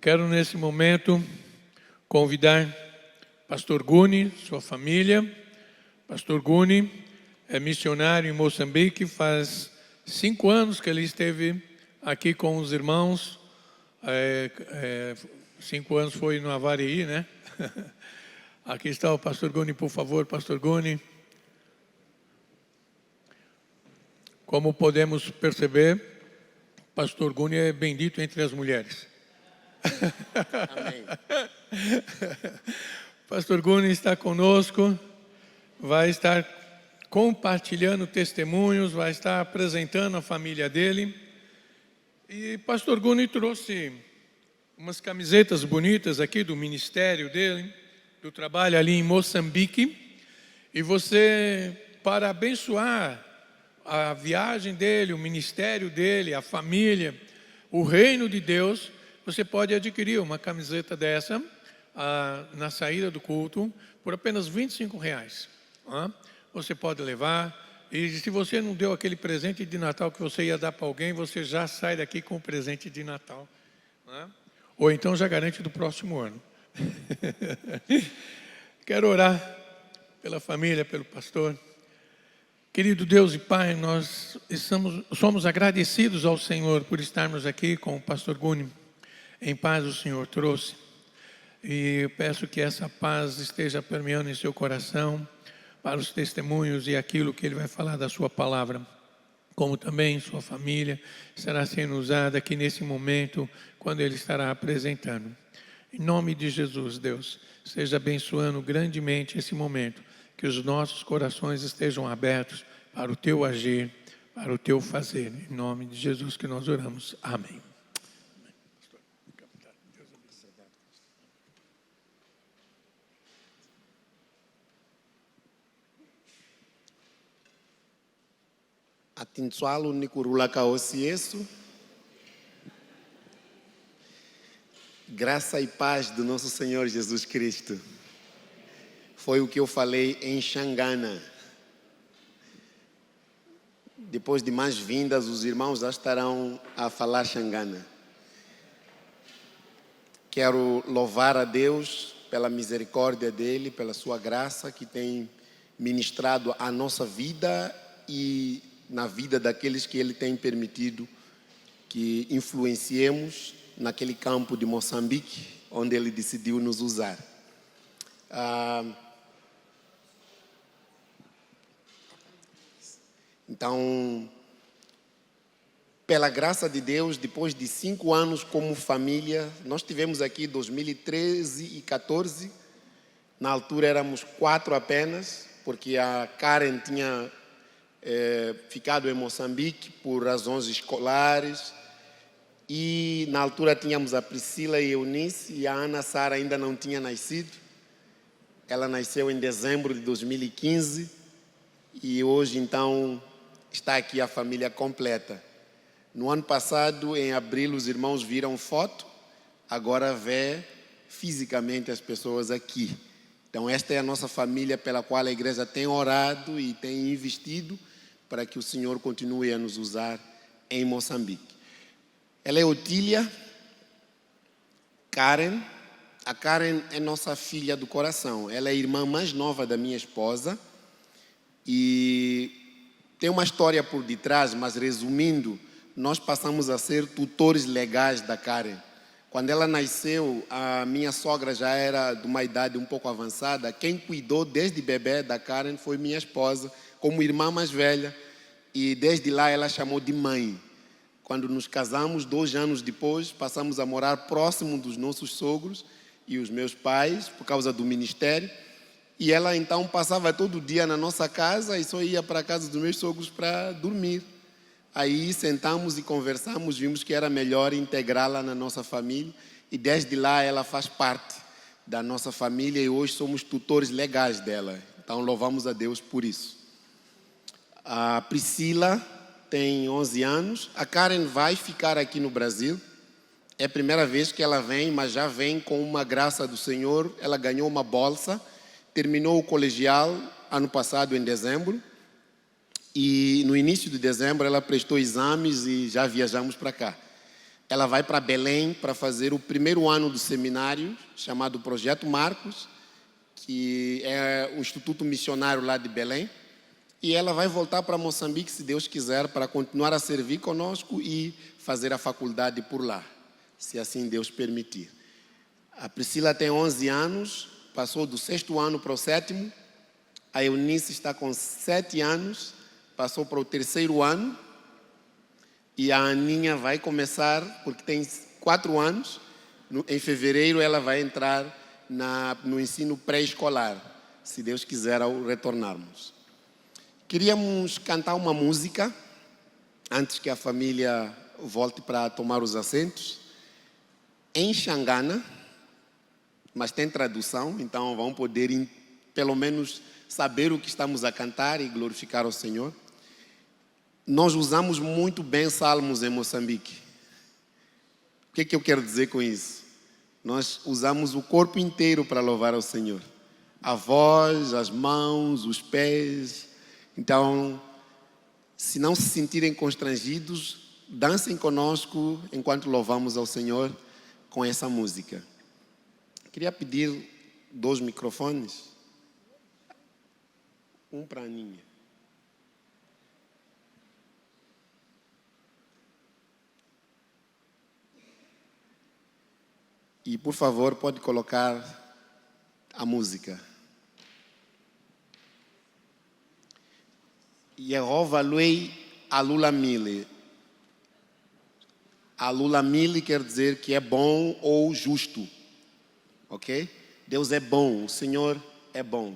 Quero nesse momento convidar Pastor Guni, sua família. Pastor Guni é missionário em Moçambique, faz 5 anos que ele esteve aqui com os irmãos. 5 anos foi no Avarii, né? Aqui está o Pastor Guni, por favor, Pastor Guni. Como podemos perceber, Pastor Guni é bendito entre as mulheres. Amém. Pastor Guni está conosco, vai estar compartilhando testemunhos, vai estar apresentando a família dele. E Pastor Guni trouxe umas camisetas bonitas aqui do ministério dele, do trabalho ali em Moçambique. E você, para abençoar a viagem dele, o ministério dele, a família, o reino de Deus, você pode adquirir uma camiseta dessa na saída do culto por apenas R$25. Você pode levar. E se você não deu aquele presente de Natal que você ia dar para alguém, você já sai daqui com o presente de Natal. Ou então já garante do próximo ano. Quero orar pela família, pelo pastor. Querido Deus e Pai, nós somos agradecidos ao Senhor por estarmos aqui com o pastor Guni. Em paz o Senhor trouxe. E eu peço que essa paz esteja permeando em seu coração para os testemunhos e aquilo que ele vai falar da sua palavra. Como também sua família será sendo usada aqui nesse momento, quando ele estará apresentando. Em nome de Jesus, Deus, esteja abençoando grandemente esse momento. Que os nossos corações estejam abertos para o teu agir, para o teu fazer. Em nome de Jesus que nós oramos. Amém. Atinsualo Nikurula Kaosiesu. Graça e paz do nosso Senhor Jesus Cristo. Foi o que eu falei em Xangana. Depois de mais vindas, os irmãos já estarão a falar Xangana. Quero louvar a Deus pela misericórdia dEle, pela sua graça que tem ministrado a nossa vida e na vida daqueles que Ele tem permitido que influenciemos naquele campo de Moçambique, onde Ele decidiu nos usar. Então, pela graça de Deus, depois de 5 anos como família, nós tivemos aqui 2013 e 2014. Na altura éramos 4 apenas, porque a Karen tinha ficado em Moçambique por razões escolares. E na altura tínhamos a Priscila e a Eunice, e a Ana Sara ainda não tinha nascido. Ela nasceu em dezembro de 2015 e hoje então está aqui a família completa. No ano passado, em abril, os irmãos viram foto, agora vê fisicamente as pessoas aqui. Então esta é a nossa família pela qual a igreja tem orado e tem investido para que o Senhor continue a nos usar em Moçambique. Ela é Otília, Karen. A Karen é nossa filha do coração. Ela é a irmã mais nova da minha esposa. E tem uma história por detrás, mas resumindo, nós passamos a ser tutores legais da Karen. Quando ela nasceu, a minha sogra já era de uma idade um pouco avançada. Quem cuidou desde bebê da Karen foi minha esposa, como irmã mais velha. E desde lá ela chamou de mãe. Quando nos casamos, 2 anos depois, passamos a morar próximo dos nossos sogros e os meus pais, por causa do ministério. E ela então passava todo dia na nossa casa e só ia para a casa dos meus sogros para dormir. Aí sentamos e conversamos, vimos que era melhor integrá-la na nossa família. E desde lá ela faz parte da nossa família e hoje somos tutores legais dela. Então louvamos a Deus por isso. A Priscila tem 11 anos. A Karen vai ficar aqui no Brasil. É a primeira vez que ela vem, mas já vem com uma graça do Senhor. Ela ganhou uma bolsa, terminou o colegial ano passado, em dezembro. E no início de dezembro ela prestou exames e já viajamos para cá. ela vai para Belém para fazer o primeiro ano do seminário, chamado Projeto Marcos, que é um instituto missionário lá de Belém. E ela vai voltar para Moçambique, se Deus quiser, para continuar a servir conosco e fazer a faculdade por lá, se assim Deus permitir. A Priscila tem 11 anos, passou do 6º ano para o 7º. A Eunice está com 7 anos, passou para o 3º ano. E a Aninha vai começar, porque tem 4 anos, em fevereiro ela vai entrar no ensino pré-escolar, se Deus quiser, ao retornarmos. Queríamos cantar uma música, antes que a família volte para tomar os assentos, em Xangana, mas tem tradução, então vão poder, pelo menos, saber o que estamos a cantar e glorificar o Senhor. Nós usamos muito bem salmos em Moçambique. O que eu quero dizer com isso? Nós usamos o corpo inteiro para louvar ao Senhor. A voz, as mãos, os pés. Então, se não se sentirem constrangidos, dancem conosco enquanto louvamos ao Senhor com essa música. Queria pedir 2 microfones. Um para a Aninha. E, por favor, pode colocar a música. Yehova Luei Alulamile. Alulamile quer dizer que é bom ou justo. Ok? Deus é bom, o Senhor é bom.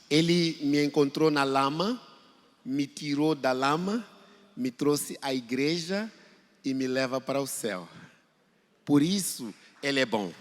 Ele me encontrou na lama, me tirou da lama, me trouxe à igreja e me leva para o céu. Por isso, Ele é bom.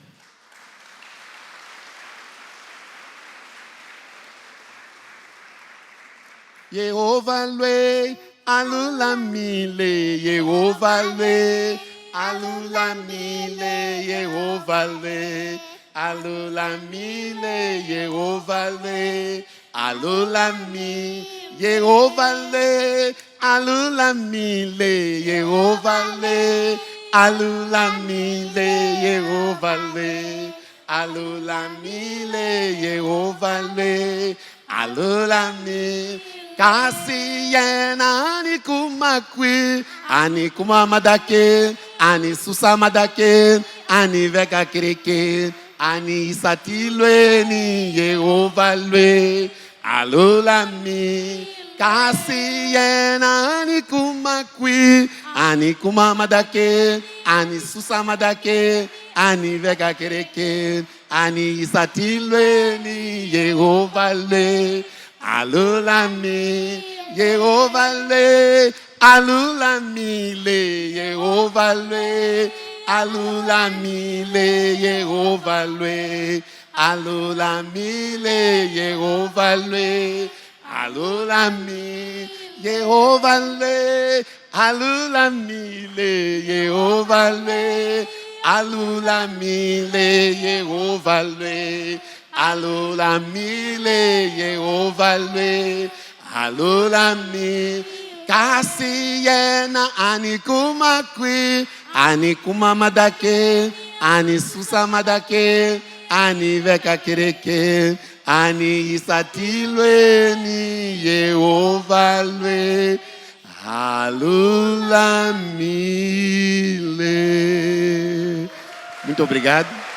Yehova Luei Alulamile, Yehova Luei Alulamile, Yehova Luei Alulamile, Yehova Luei Alulamile, Yehova Luei Alulamile, Yehova Luei Alulamile, Yehova Luei Alulamile, Yehova Luei Alulamile. Kasiyena anikumakwi, anikumamadake, anisusamadake, aniveka kireke, anisatilweni, Yehova Luei Alulami. Kasiyena anikumakwi, anikumamadake, anisusamadake, aniveka kireke, anisatilweni, Yehova Luei Alulami, Yehova Luei Alulamile, Yehova Luei Alulamile, Yehova Luei Alulamile, Yehova Luei Alulami, Yehova Luei Alulamile, Yehova Luei Alulamile, Yehova Luei Alulamile, Yehova Luei Alulami. Kasiyena anikumakwi, anikumamadake, anisusamadake, aniveka kireke, anisatilweni, Yehova Luei Alulamile. Muito obrigado.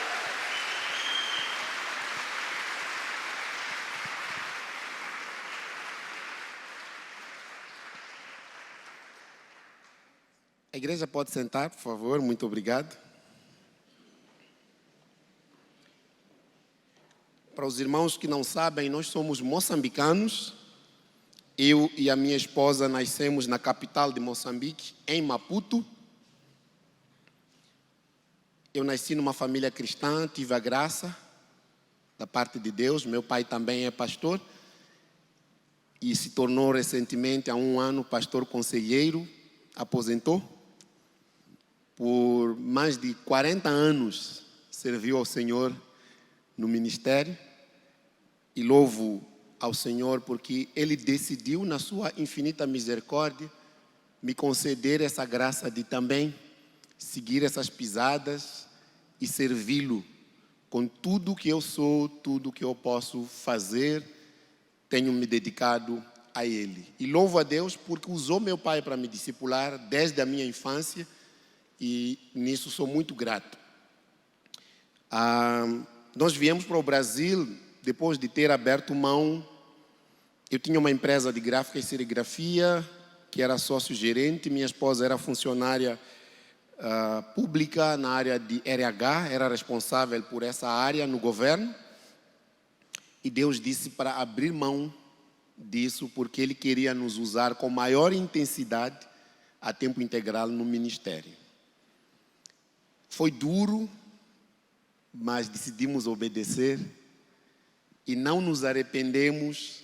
A igreja pode sentar, por favor. Muito obrigado. Para os irmãos que não sabem, nós somos moçambicanos. Eu e a minha esposa nascemos na capital de Moçambique, em Maputo. Eu nasci numa família cristã, tive a graça da parte de Deus. Meu pai também é pastor e se tornou recentemente, há 1 ano, pastor conselheiro, aposentou. Por mais de 40 anos serviu ao Senhor no ministério e louvo ao Senhor porque Ele decidiu, na sua infinita misericórdia, me conceder essa graça de também seguir essas pisadas e servi-lo com tudo que eu sou, tudo que eu posso fazer. Tenho me dedicado a Ele. E louvo a Deus porque usou meu pai para me discipular desde a minha infância e nisso sou muito grato. Nós viemos para o Brasil depois de ter aberto mão. Eu tinha uma empresa de gráfica e serigrafia, que era sócio-gerente. Minha esposa era funcionária pública na área de RH, era responsável por essa área no governo. E Deus disse para abrir mão disso, porque Ele queria nos usar com maior intensidade a tempo integral no ministério. Foi duro, mas decidimos obedecer e não nos arrependemos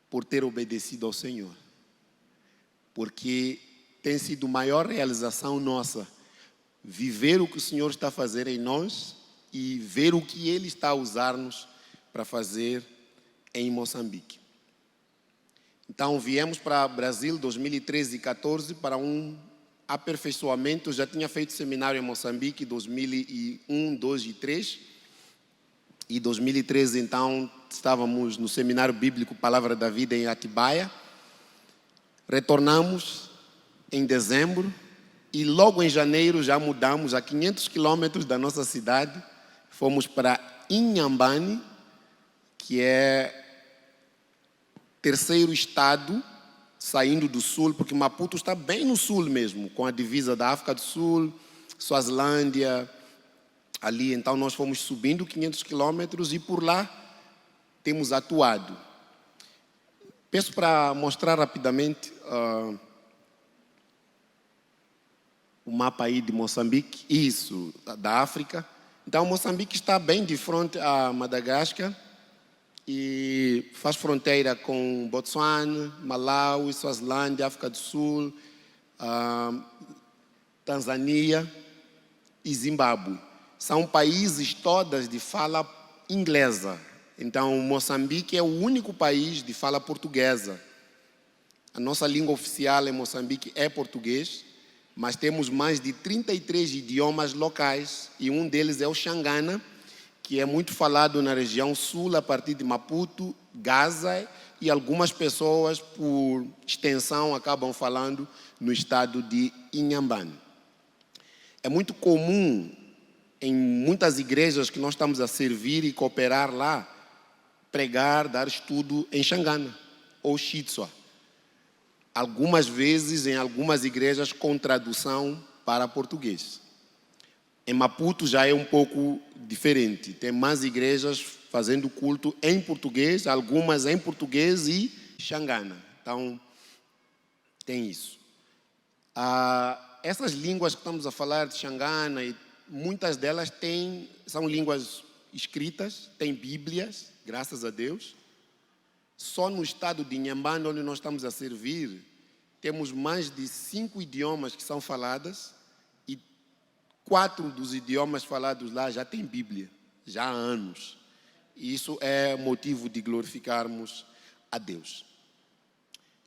por ter obedecido ao Senhor. Porque tem sido a maior realização nossa viver o que o Senhor está a fazer em nós e ver o que Ele está a usar-nos para fazer em Moçambique. Então viemos para o Brasil 2013 e 2014 para um aperfeiçoamento. Eu já tinha feito seminário em Moçambique em 2001, 2002 e 2003. E em 2013 então estávamos no seminário bíblico Palavra da Vida em Atibaia. Retornamos em dezembro e logo em janeiro já mudamos a 500 quilômetros da nossa cidade. Fomos para Inhambane, que é terceiro estado, saindo do sul, porque Maputo está bem no sul mesmo, com a divisa da África do Sul, Suazilândia, ali. Então nós fomos subindo 500 quilômetros e por lá temos atuado. Peço para mostrar rapidamente o mapa aí de Moçambique, isso, da África. Então Moçambique está bem de frente a Madagascar, e faz fronteira com Botsuana, Malawi, Suazilândia, África do Sul, Tanzânia e Zimbábue. São países todas de fala inglesa. Então, Moçambique é o único país de fala portuguesa. A nossa língua oficial em Moçambique é português, mas temos mais de 33 idiomas locais e um deles é o Xangana, que é muito falado na região sul, a partir de Maputo, Gaza, e algumas pessoas, por extensão, acabam falando no estado de Inhambane. É muito comum, em muitas igrejas que nós estamos a servir e cooperar lá, pregar, dar estudo em Xangana ou Xitsua. Algumas vezes, em algumas igrejas, com tradução para português. Em Maputo já é um pouco diferente. Tem mais igrejas fazendo culto em português, algumas em português e Xangana. Então, tem isso. Essas línguas que estamos a falar de Xangana, muitas delas são línguas escritas, têm bíblias, graças a Deus. Só no estado de Inhambane, onde nós estamos a servir, temos mais de 5 idiomas que são faladas. 4 dos idiomas falados lá já tem Bíblia, já há anos. E isso é motivo de glorificarmos a Deus.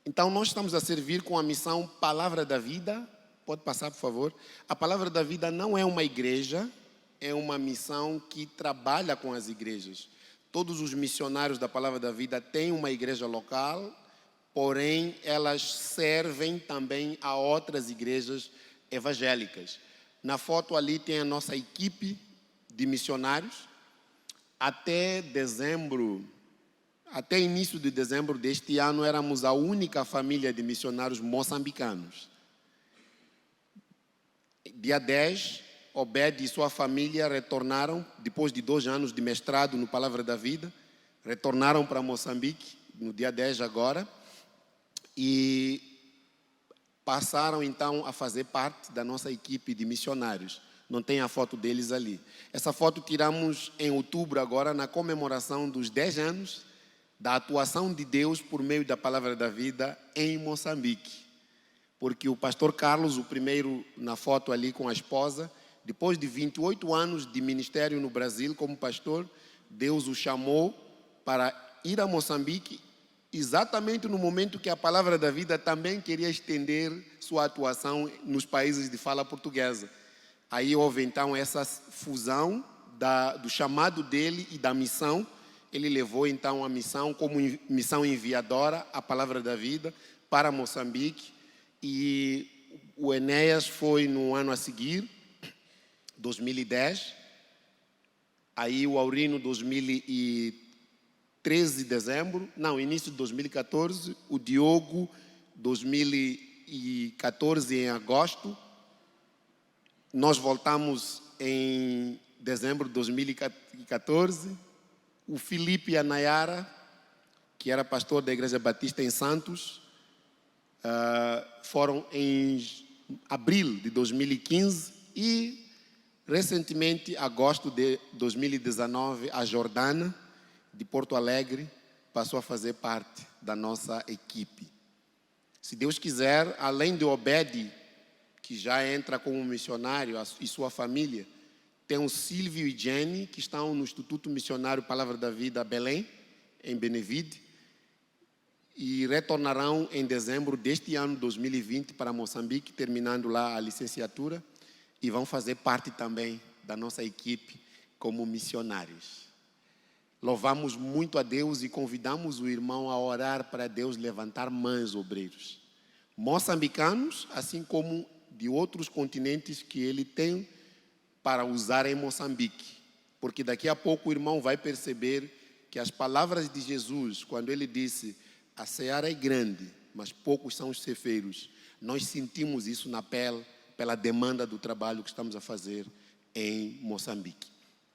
Então, nós estamos a servir com a missão Palavra da Vida. Pode passar, por favor. A Palavra da Vida não é uma igreja, é uma missão que trabalha com as igrejas. Todos os missionários da Palavra da Vida têm uma igreja local, porém, elas servem também a outras igrejas evangélicas. Na foto ali tem a nossa equipe de missionários. Até início de dezembro deste ano, éramos a única família de missionários moçambicanos. Dia 10, Obed e sua família retornaram, depois de 2 anos de mestrado no Palavra da Vida, retornaram para Moçambique, no dia 10 agora, e passaram então a fazer parte da nossa equipe de missionários. Não tem a foto deles ali. Essa foto tiramos em outubro agora, na comemoração dos 10 anos da atuação de Deus por meio da Palavra da Vida em Moçambique. Porque o pastor Carlos, o primeiro na foto ali com a esposa, depois de 28 anos de ministério no Brasil como pastor, Deus o chamou para ir a Moçambique exatamente no momento que a Palavra da Vida também queria estender sua atuação nos países de fala portuguesa. Aí houve então essa fusão do chamado dele e da missão. Ele levou então a missão como missão enviadora, a Palavra da Vida, para Moçambique. E o Enéas foi no ano a seguir, 2010. Aí o Aurino, 2013 de dezembro. Não, início de 2014. O Diogo, 2014 em agosto. Nós voltamos em dezembro de 2014. O Filipe e a Nayara, que era pastor da Igreja Batista em Santos, foram em abril de 2015 e, recentemente, agosto de 2019, a Jordana, de Porto Alegre, passou a fazer parte da nossa equipe. Se Deus quiser, além de Obed, que já entra como missionário, e sua família, tem o Silvio e Jenny, que estão no Instituto Missionário Palavra da Vida Belém, em Benevide, e retornarão em dezembro deste ano, 2020, para Moçambique, terminando lá a licenciatura, e vão fazer parte também da nossa equipe como missionários. Louvamos muito a Deus e convidamos o irmão a orar para Deus levantar mães obreiros, moçambicanos, assim como de outros continentes que ele tem para usar em Moçambique, porque daqui a pouco o irmão vai perceber que as palavras de Jesus, quando ele disse: a seara é grande, mas poucos são os ceifeiros, nós sentimos isso na pele, pela demanda do trabalho que estamos a fazer em Moçambique.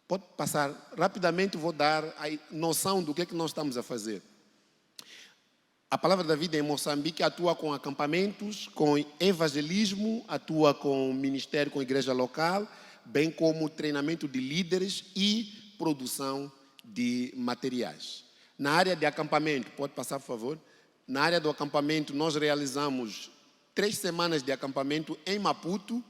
Pode passar rapidamente, vou dar a noção do que é que nós estamos a fazer. A Palavra da Vida em Moçambique atua com acampamentos, com evangelismo, atua com ministério, com igreja local, bem como treinamento de líderes e produção de materiais. Na área de acampamento, pode passar, por favor? Na área do acampamento, nós realizamos 3 semanas de acampamento em Maputo,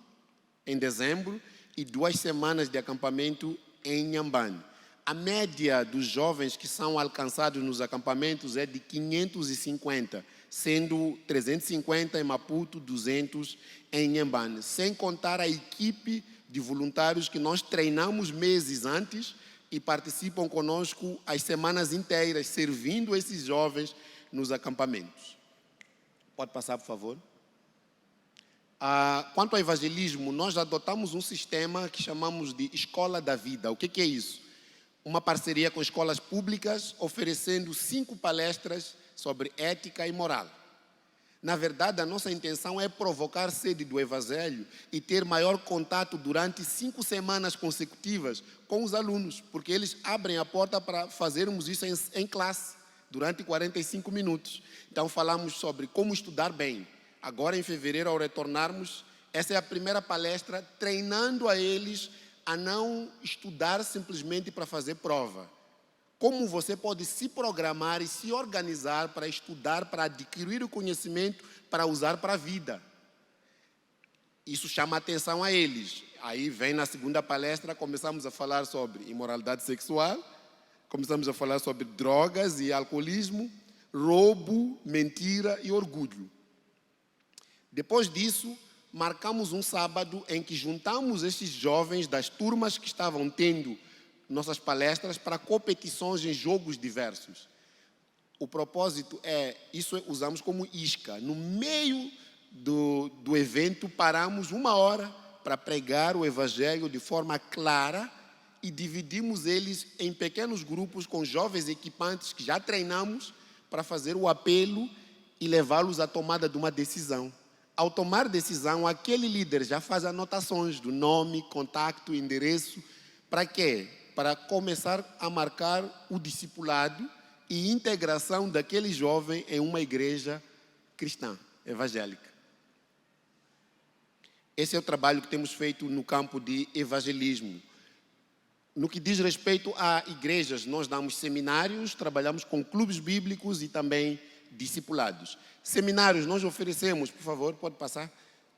em dezembro, e 2 semanas de acampamento em Inhambane. A média dos jovens que são alcançados nos acampamentos é de 550, sendo 350 em Maputo, 200 em Inhambane, sem contar a equipe de voluntários que nós treinamos meses antes e participam conosco as semanas inteiras, servindo esses jovens nos acampamentos. Pode passar, por favor? Quanto ao evangelismo, nós adotamos um sistema que chamamos de Escola da Vida. O que é isso? Uma parceria com escolas públicas, oferecendo 5 palestras sobre ética e moral. Na verdade, a nossa intenção é provocar sede do Evangelho e ter maior contato durante 5 semanas consecutivas com os alunos, porque eles abrem a porta para fazermos isso em classe, durante 45 minutos. Então, falamos sobre como estudar bem. Agora, em fevereiro, ao retornarmos, essa é a primeira palestra, treinando a eles a não estudar simplesmente para fazer prova. Como você pode se programar e se organizar para estudar, para adquirir o conhecimento, para usar para a vida. Isso chama a atenção a eles. Aí vem na segunda palestra, começamos a falar sobre imoralidade sexual, começamos a falar sobre drogas e alcoolismo, roubo, mentira e orgulho. Depois disso, marcamos um sábado em que juntamos estes jovens das turmas que estavam tendo nossas palestras para competições em jogos diversos. O propósito isso usamos como isca. No meio do evento, paramos 1 hora para pregar o Evangelho de forma clara e dividimos eles em pequenos grupos com jovens equipantes que já treinamos para fazer o apelo e levá-los à tomada de uma decisão. Ao tomar decisão, aquele líder já faz anotações do nome, contato, endereço. Para quê? Para começar a marcar o discipulado e integração daquele jovem em uma igreja cristã, evangélica. Esse é o trabalho que temos feito no campo de evangelismo. No que diz respeito a igrejas, nós damos seminários, trabalhamos com clubes bíblicos e também discipulados. Seminários, nós oferecemos, por favor, pode passar.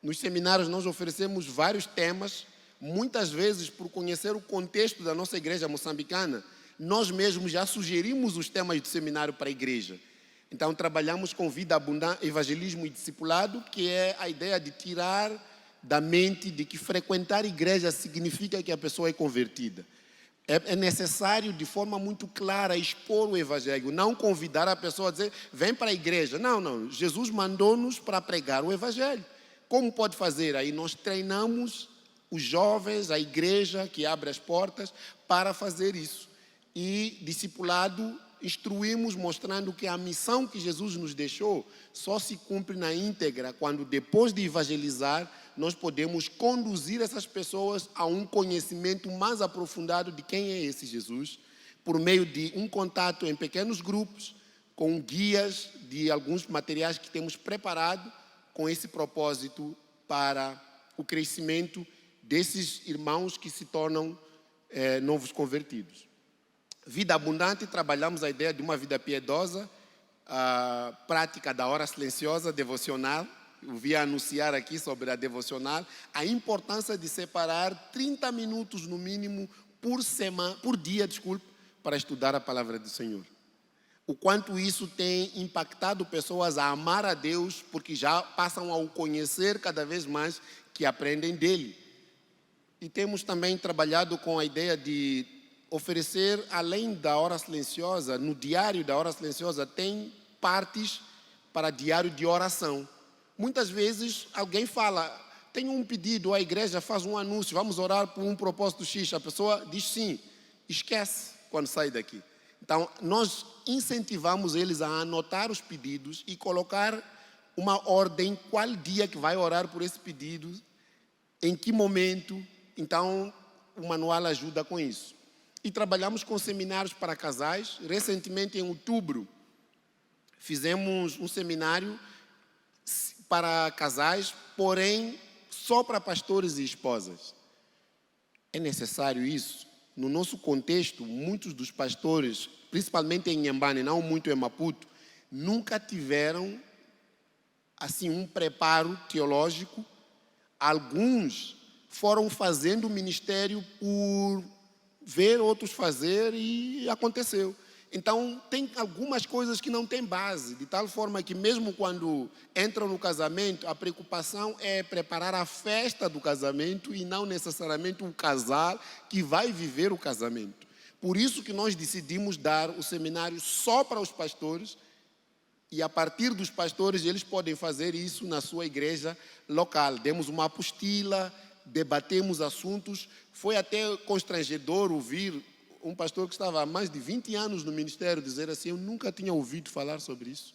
Nos seminários nós oferecemos vários temas, muitas vezes por conhecer o contexto da nossa igreja moçambicana, nós mesmos já sugerimos os temas do seminário para a igreja. Então, trabalhamos com vida abundante, evangelismo e discipulado, que é a ideia de tirar da mente de que frequentar igreja significa que a pessoa é convertida. É necessário, de forma muito clara, expor o evangelho, não convidar a pessoa a dizer, vem para a igreja. Não. Jesus mandou-nos para pregar o evangelho. Como pode fazer? Aí nós treinamos os jovens, a igreja que abre as portas para fazer isso. E, discipulado, instruímos mostrando que a missão que Jesus nos deixou só se cumpre na íntegra quando, depois de evangelizar, nós podemos conduzir essas pessoas a um conhecimento mais aprofundado de quem é esse Jesus, por meio de um contato em pequenos grupos, com guias de alguns materiais que temos preparado com esse propósito para o crescimento desses irmãos que se tornam novos convertidos. Vida abundante, trabalhamos a ideia de uma vida piedosa, a prática da hora silenciosa, devocional. Eu vi anunciar aqui sobre a devocional, a importância de separar 30 minutos no mínimo por dia, para estudar a palavra do Senhor. O quanto isso tem impactado pessoas a amar a Deus, porque já passam a o conhecer cada vez mais, que aprendem dele. E temos também trabalhado com a ideia de oferecer, além da hora silenciosa, no diário da hora silenciosa, tem partes para diário de oração. Muitas vezes alguém fala, tem um pedido, a igreja faz um anúncio, vamos orar por um propósito X. A pessoa diz sim, esquece quando sai daqui. Então, nós incentivamos eles a anotar os pedidos e colocar uma ordem, qual dia que vai orar por esse pedido, em que momento. Então, o manual ajuda com isso. E trabalhamos com seminários para casais. Recentemente, em outubro, fizemos um seminário para casais, porém, só para pastores e esposas. É necessário isso? No nosso contexto, muitos dos pastores, principalmente em Inhambane, não muito em Maputo, nunca tiveram assim um preparo teológico. Alguns foram fazendo o ministério por ver outros fazer e aconteceu. Então, tem algumas coisas que não têm base, de tal forma que mesmo quando entram no casamento, a preocupação é preparar a festa do casamento e não necessariamente o casal que vai viver o casamento. Por isso que nós decidimos dar o seminário só para os pastores, e a partir dos pastores eles podem fazer isso na sua igreja local. Demos uma apostila, debatemos assuntos. Foi até constrangedor ouvir um pastor que estava há mais de 20 anos no ministério dizer assim, eu nunca tinha ouvido falar sobre isso.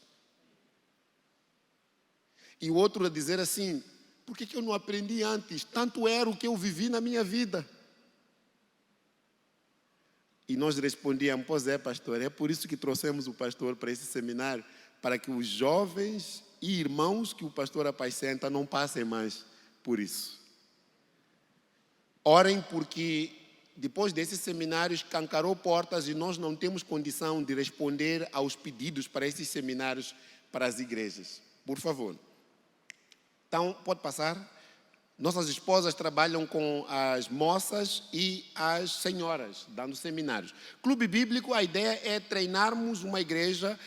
E o outro a dizer assim, por que eu não aprendi antes? Tanto era o que eu vivi na minha vida. E nós respondíamos, pois é, pastor, é por isso que trouxemos o pastor para esse seminário, para que os jovens e irmãos que o pastor apacenta não passem mais por isso. Orem, porque depois desses seminários escancarou portas e nós não temos condição de responder aos pedidos para esses seminários para as igrejas. Por favor. Então, pode passar. Nossas esposas trabalham com as moças e as senhoras, dando seminários. Clube Bíblico, a ideia é treinarmos uma igreja,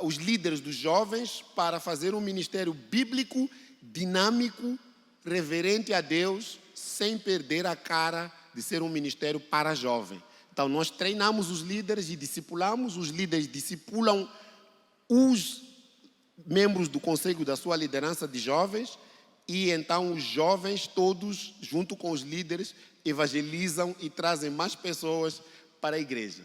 os líderes dos jovens, para fazer um ministério bíblico, dinâmico, reverente a Deus, sem perder a cara de ser um ministério para jovem. Então, nós treinamos os líderes e discipulamos. Os líderes discipulam os membros do conselho da sua liderança de jovens. E então os jovens todos, junto com os líderes, evangelizam e trazem mais pessoas para a igreja.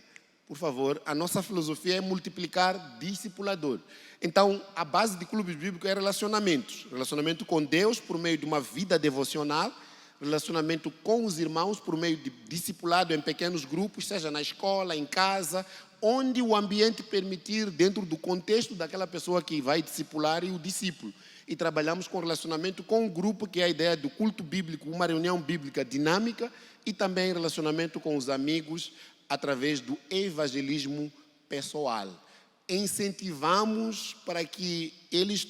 Por favor, a nossa filosofia é multiplicar discipulador. Então, a base de clubes bíblicos é relacionamentos. Relacionamento com Deus por meio de uma vida devocional, relacionamento com os irmãos por meio de discipulado em pequenos grupos, seja na escola, em casa, onde o ambiente permitir, dentro do contexto daquela pessoa que vai discipular e o discípulo. E trabalhamos com relacionamento com o grupo, que é a ideia do culto bíblico, uma reunião bíblica dinâmica, e também relacionamento com os amigos através do evangelismo pessoal. Incentivamos para que eles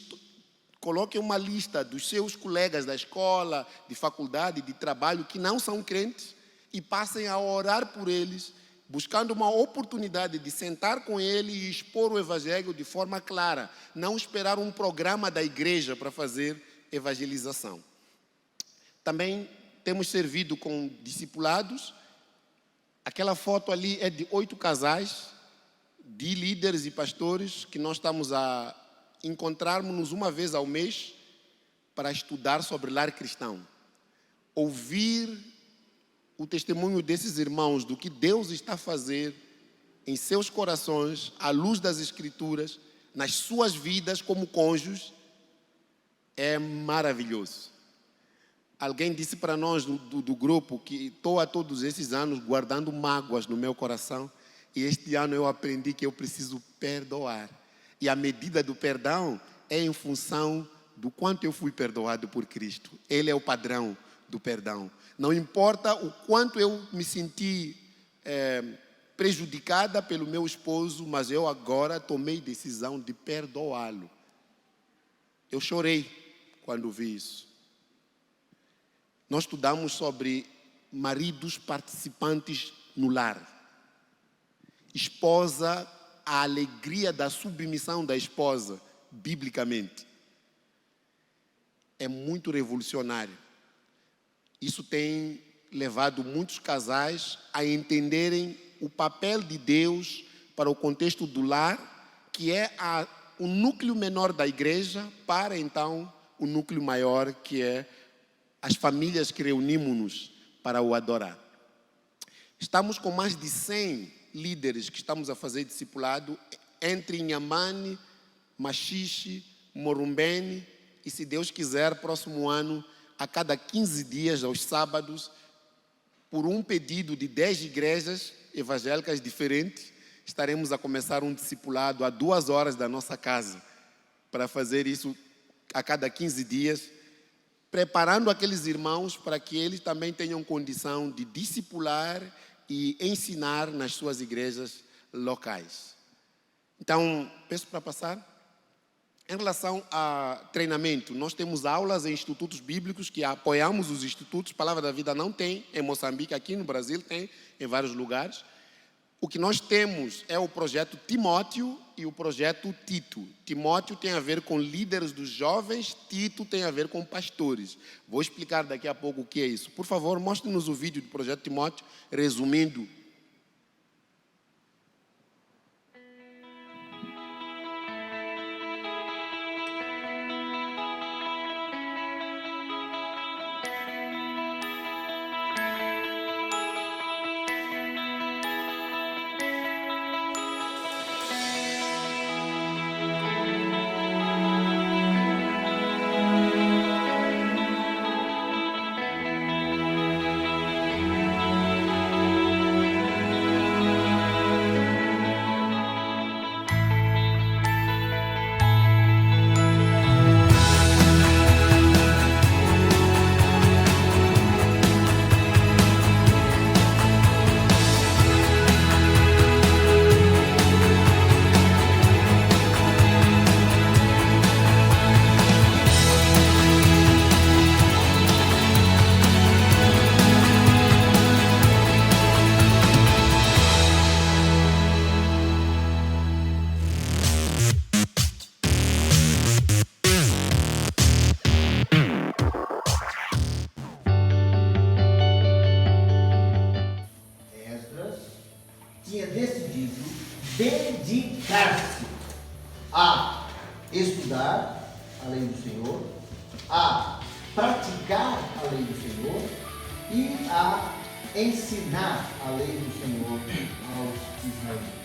coloquem uma lista dos seus colegas da escola, de faculdade, de trabalho, que não são crentes, e passem a orar por eles buscando uma oportunidade de sentar com ele e expor o evangelho de forma clara, não esperar um programa da igreja para fazer evangelização. Também temos servido com discipulados. Aquela foto ali é de 8 casais, de líderes e pastores, que nós estamos a encontrarmos-nos uma vez ao mês para estudar sobre lar cristão. Ouvir o testemunho desses irmãos do que Deus está a fazer em seus corações, à luz das Escrituras, nas suas vidas como cônjuges, é maravilhoso. Alguém disse para nós do grupo que estou há todos esses anos guardando mágoas no meu coração e este ano eu aprendi que eu preciso perdoar. E a medida do perdão é em função do quanto eu fui perdoado por Cristo. Ele é o padrão do perdão. Não importa o quanto eu me senti prejudicada pelo meu esposo, mas eu agora tomei decisão de perdoá-lo. Eu chorei quando vi isso. Nós estudamos sobre maridos participantes no lar. Esposa, a alegria da submissão da esposa, biblicamente. É muito revolucionário. Isso tem levado muitos casais a entenderem o papel de Deus para o contexto do lar, que é o núcleo menor da igreja, para então o núcleo maior, que é as famílias que reunimos-nos para o adorar. Estamos com mais de 100 líderes que estamos a fazer discipulado entre Inhambane, Machixe, Morumbene e, se Deus quiser, próximo ano, a cada 15 dias, aos sábados, por um pedido de 10 igrejas evangélicas diferentes, estaremos a começar um discipulado a 2 horas da nossa casa, para fazer isso a cada 15 dias, preparando aqueles irmãos para que eles também tenham condição de discipular e ensinar nas suas igrejas locais. Então, peço para passar. Em relação a treinamento, nós temos aulas em institutos bíblicos, que apoiamos os institutos. Palavra da Vida não tem em Moçambique, aqui no Brasil tem em vários lugares. O que nós temos é o projeto Timóteo e o projeto Tito. Timóteo tem a ver com líderes dos jovens, Tito tem a ver com pastores. Vou explicar daqui a pouco o que é isso. Por favor, mostre-nos o vídeo do projeto Timóteo, resumindo. Tinha decidido dedicar-se a estudar a lei do Senhor, a praticar a lei do Senhor e a ensinar a lei do Senhor aos israelitas.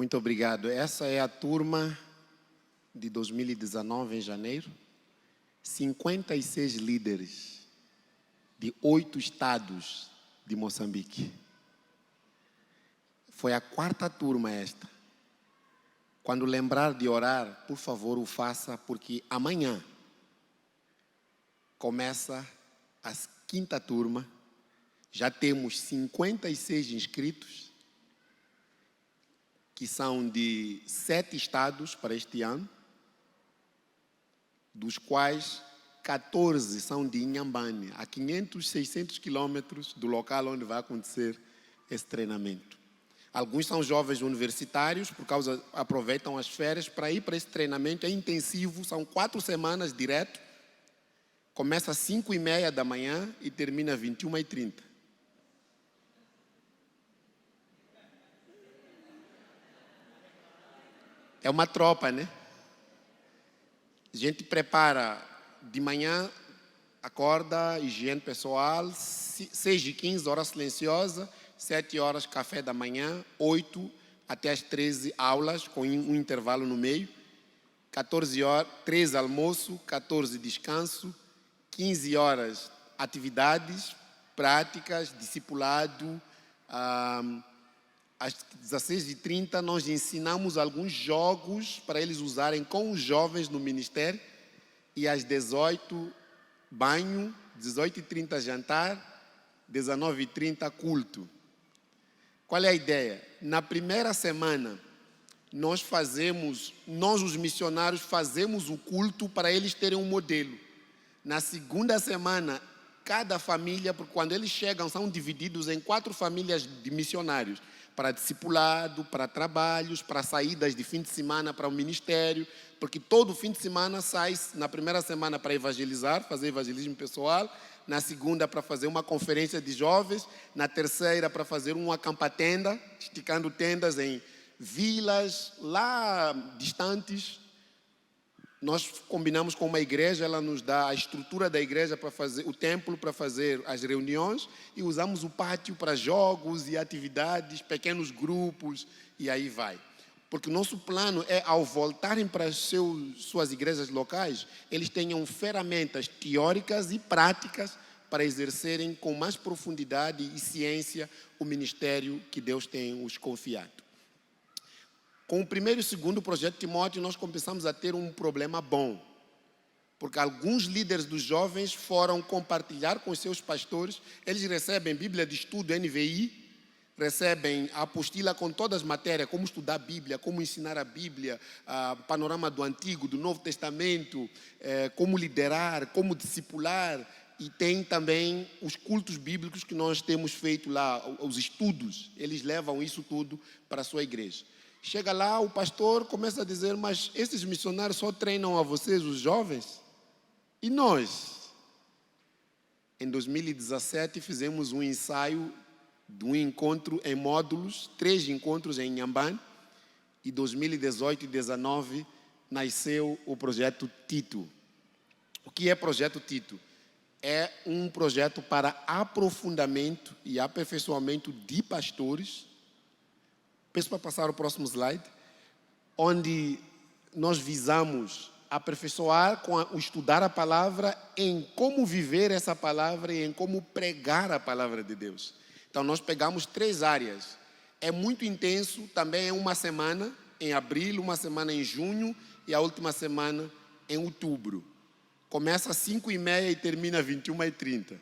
Muito obrigado. Essa é a turma de 2019, em janeiro. 56 líderes de 8 estados de Moçambique. Foi a 4ª turma esta. Quando lembrar de orar, por favor, o faça, porque amanhã começa a 5ª turma. Já temos 56 inscritos, que são de 7 estados para este ano, dos quais 14 são de Inhambane, a 500, 600 quilômetros do local onde vai acontecer esse treinamento. Alguns são jovens universitários, aproveitam as férias para ir para esse treinamento. É intensivo, são 4 semanas direto. Começa às 5h30 da manhã e termina às 21h30. É uma tropa, né? A gente prepara de manhã, acorda, higiene pessoal, 6h15, hora silenciosa, 7 horas café da manhã, 8 até as 13 aulas, com um intervalo no meio, 14 horas, 13 almoço, 14 descanso, 15 horas atividades, práticas, discipulado. Às 16h30 nós ensinamos alguns jogos para eles usarem com os jovens no ministério. E às 18h, banho, 18h30 jantar, 19h30 culto. Qual é a ideia? Na primeira semana, nós os missionários fazemos o culto para eles terem um modelo. Na segunda semana, cada família, porque quando eles chegam, são divididos em 4 famílias de missionários, para discipulado, para trabalhos, para saídas de fim de semana para o ministério, porque todo fim de semana sai, na primeira semana para evangelizar, fazer evangelismo pessoal, na segunda para fazer uma conferência de jovens, na terceira para fazer um acampa-tenda, esticando tendas em vilas lá distantes. Nós combinamos com uma igreja, ela nos dá a estrutura da igreja para fazer o templo, para fazer as reuniões, e usamos o pátio para jogos e atividades, pequenos grupos, e aí vai. Porque o nosso plano é, ao voltarem para as suas igrejas locais, eles tenham ferramentas teóricas e práticas para exercerem com mais profundidade e ciência o ministério que Deus tem os confiado. Com o primeiro e segundo projeto Timóteo, nós começamos a ter um problema bom, porque alguns líderes dos jovens foram compartilhar com os seus pastores. Eles recebem Bíblia de Estudo NVI, recebem a apostila com todas as matérias, como estudar a Bíblia, como ensinar a Bíblia, panorama do Antigo, do Novo Testamento, como liderar, como discipular, e tem também os cultos bíblicos que nós temos feito lá, os estudos. Eles levam isso tudo para a sua igreja. Chega lá, o pastor começa a dizer: mas esses missionários só treinam a vocês, os jovens? E nós? Em 2017 fizemos um ensaio de um encontro em módulos, 3 encontros em Inhambane, e 2018 e 2019 nasceu o projeto Tito. O que é projeto Tito? É um projeto para aprofundamento e aperfeiçoamento de pastores. Peço para passar o próximo slide, onde nós visamos aperfeiçoar com o estudar a palavra, em como viver essa palavra e em como pregar a palavra de Deus. Então nós pegamos 3 áreas. É muito intenso, também é uma semana em abril, uma semana em junho e a última semana em outubro. Começa às 5h30 e termina às 21h30,